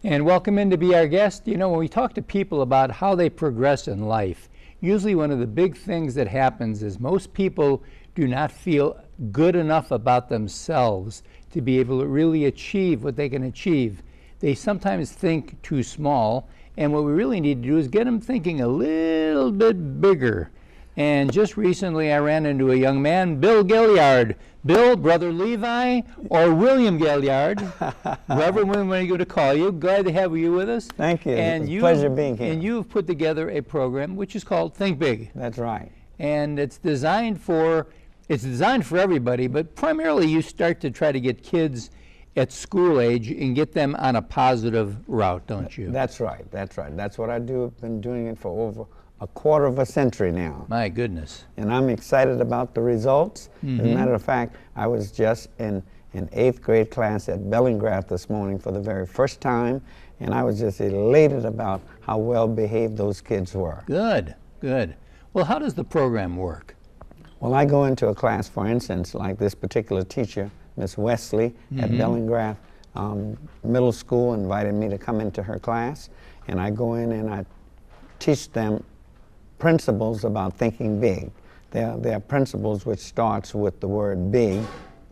And welcome in to be our guest. You know, when we talk to people about how they progress in life, usually one of the big things that happens is most people do not feel good enough about themselves to be able to really achieve what they can achieve. They sometimes think too small, and what we really need to do is get them thinking a little bit bigger. And just recently I ran into a young man, Bill Gailliard. Bill, Brother Levi, or William Gailliard, whoever we're going to call you. Glad to have you with us. Thank you. And It's a pleasure being here. And you've put together a program which is called Think Big. That's right. And it's designed for everybody, but primarily you start to try to get kids at school age and get them on a positive route, don't you? That's right. That's right. That's what I do. I've been doing it for over a quarter of a century now. My goodness. And I'm excited about the results. As a matter of fact, I was just in an 8th grade class at Gailliard this morning for the very first time, and I was just elated about how well behaved those kids were. Good, good. Well, how does the program work? Well, I go into a class, for instance, like this particular teacher, Miss Wesley at Gailliard Middle School, invited me to come into her class, and I go in and I teach them principles about thinking big. There are principles which starts with the word big.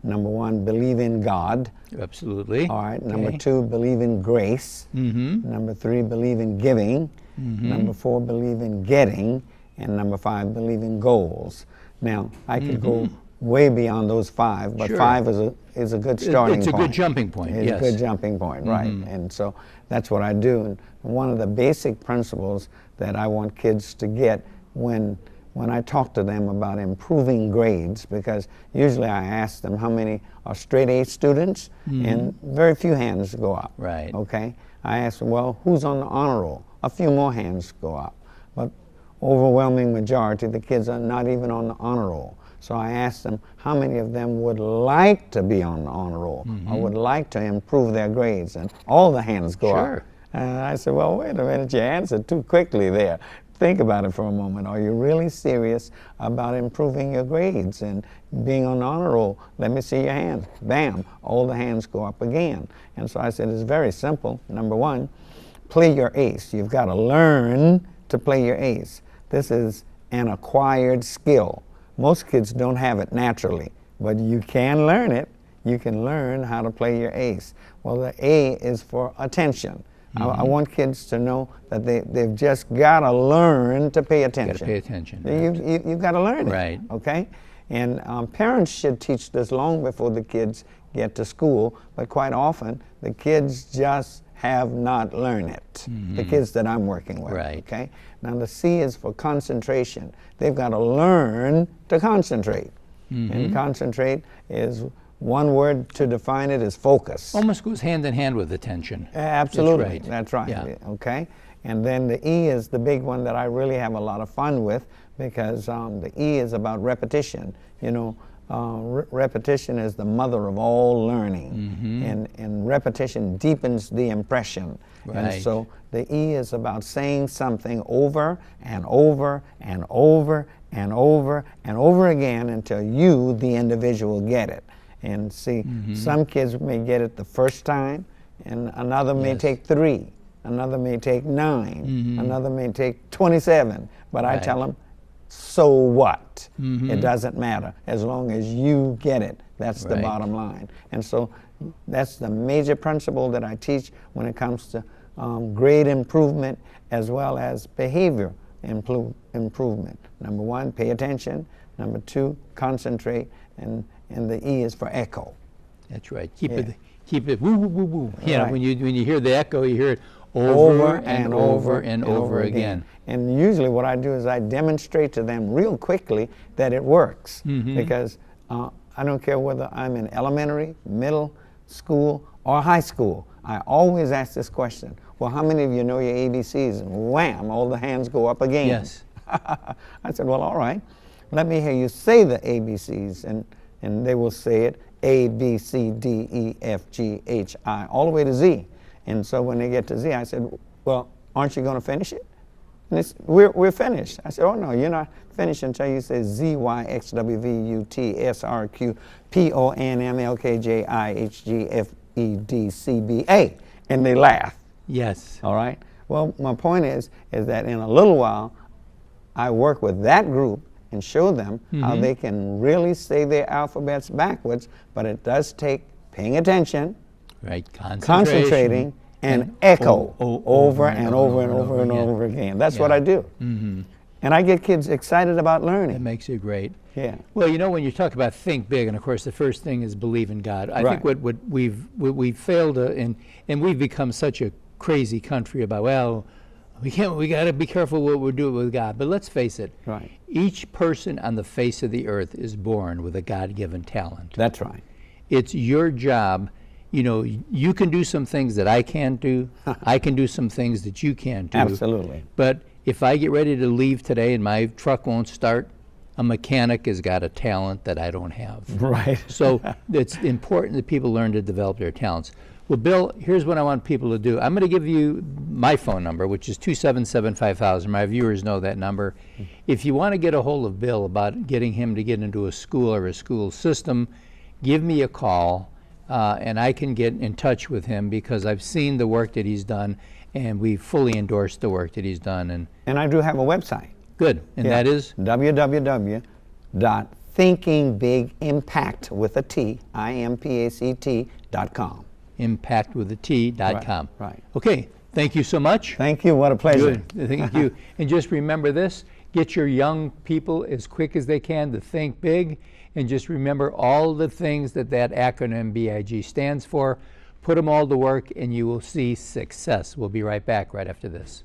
Number 1, believe in God. Absolutely. All right. Okay. Number 2, believe in grace. Number 3, believe in giving. Number 4, believe in getting. And number 5, believe in goals. Now, I could go way beyond those 5, but Sure. 5 is a good starting point. It's a good jumping point, It's yes. a good jumping point, right. And so that's what I do. And one of the basic principles that I want kids to get when I talk to them about improving grades, because usually I ask them how many are straight A students, and very few hands go up. Right. Okay? I ask them, well, who's on the honor roll? A few more hands go up. But overwhelming majority, the kids are not even on the honor roll. So I asked them how many of them would like to be on the honor roll or would like to improve their grades, and all the hands go up. Sure. And I said, well, wait a minute, you answered too quickly there. Think about it for a moment. Are you really serious about improving your grades and being on the honor roll? Let me see your hands. Bam, all the hands go up again. And so I said, it's very simple. Number 1, play your ace. You've got to learn to play your ace. This is an acquired skill. Most kids don't have it naturally, but you can learn it. You can learn how to play your ace. Well, the A is for attention. I want kids to know that they've just got to learn to pay attention. Got to pay attention. You've got to learn it. Right. Okay? And parents should teach this long before the kids get to school, but quite often the kids just have not learned it. The kids that I'm working with. Right. Okay? Now the C is for concentration. They've got to learn to concentrate. And concentrate is one word to define it is focus. Almost goes hand in hand with attention. Absolutely. That's right. That's right. Yeah. Okay? And then the E is the big one that I really have a lot of fun with, because the E is about repetition. You know, repetition is the mother of all learning, and repetition deepens the impression. Right. And so the E is about saying something over and over and over and over and over again until you, the individual, get it. And see, some kids may get it the first time, and another may take 3, another may take 9, another may take 27. But I tell them, so what? It doesn't matter as long as you get it. That's the bottom line. And so that's the major principle that I teach when it comes to grade improvement as well as behavior improvement. Number 1, pay attention. Number 2, concentrate. And the E is for echo. That's right. Keep it woo woo woo woo. You know, when you hear the echo, you hear it over and over and over again. And usually what I do is I demonstrate to them real quickly that it works, because I don't care whether I'm in elementary, middle school, or high school. I always ask this question: well, how many of you know your ABCs? And wham, all the hands go up again. Yes. I said, well, all right, let me hear you say the ABCs, and they will say it, A, B, C, D, E, F, G, H, I, all the way to Z. And so when they get to Z, I said, well, aren't you going to finish it? And it's, we're finished. I said, oh, no, you're not finished until you say Z, Y, X, W, V, U, T, S, R, Q, P, O, N, M, L, K, J, I, H, G, F, E, D, C, B, A. And they laugh. Yes. All right? Well, my point is that in a little while, I work with that group and show them how they can really say their alphabets backwards, but it does take paying attention, Right. concentrating, and echo over and over and over and over again. That's what I do. And I get kids excited about That learning. makes you great. Yeah. Well, you know, when you talk about think big, and of course the first thing is believe in God. I think what we've failed to, and we've become such a crazy country about, well, we got to be careful what we're doing with God. But let's face it. Right. Each person on the face of the earth is born with a God-given talent. That's right. It's your job. You know, you can do some things that I can't do. I can do some things that you can't do. Absolutely. But if I get ready to leave today and my truck won't start, a mechanic has got a talent that I don't have. Right. So it's important that people learn to develop their talents. Well, Bill, here's what I want people to do. I'm going to give you my phone number, which is 277-5000. My viewers know that number. If you want to get a hold of Bill about getting him to get into a school or a school system, give me a call, and I can get in touch with him because I've seen the work that he's done, and we fully endorse the work that he's done. And I do have a website. Good. And that is? www.thinkingbigImpact with a T, IMPACT.com. impactwithat.com. Right. Okay. Thank you so much. Thank you. What a pleasure. Good. Thank you. And just remember this, get your young people as quick as they can to think big, and just remember all the things that acronym BIG stands for. Put them all to work and you will see success. We'll be right back right after this.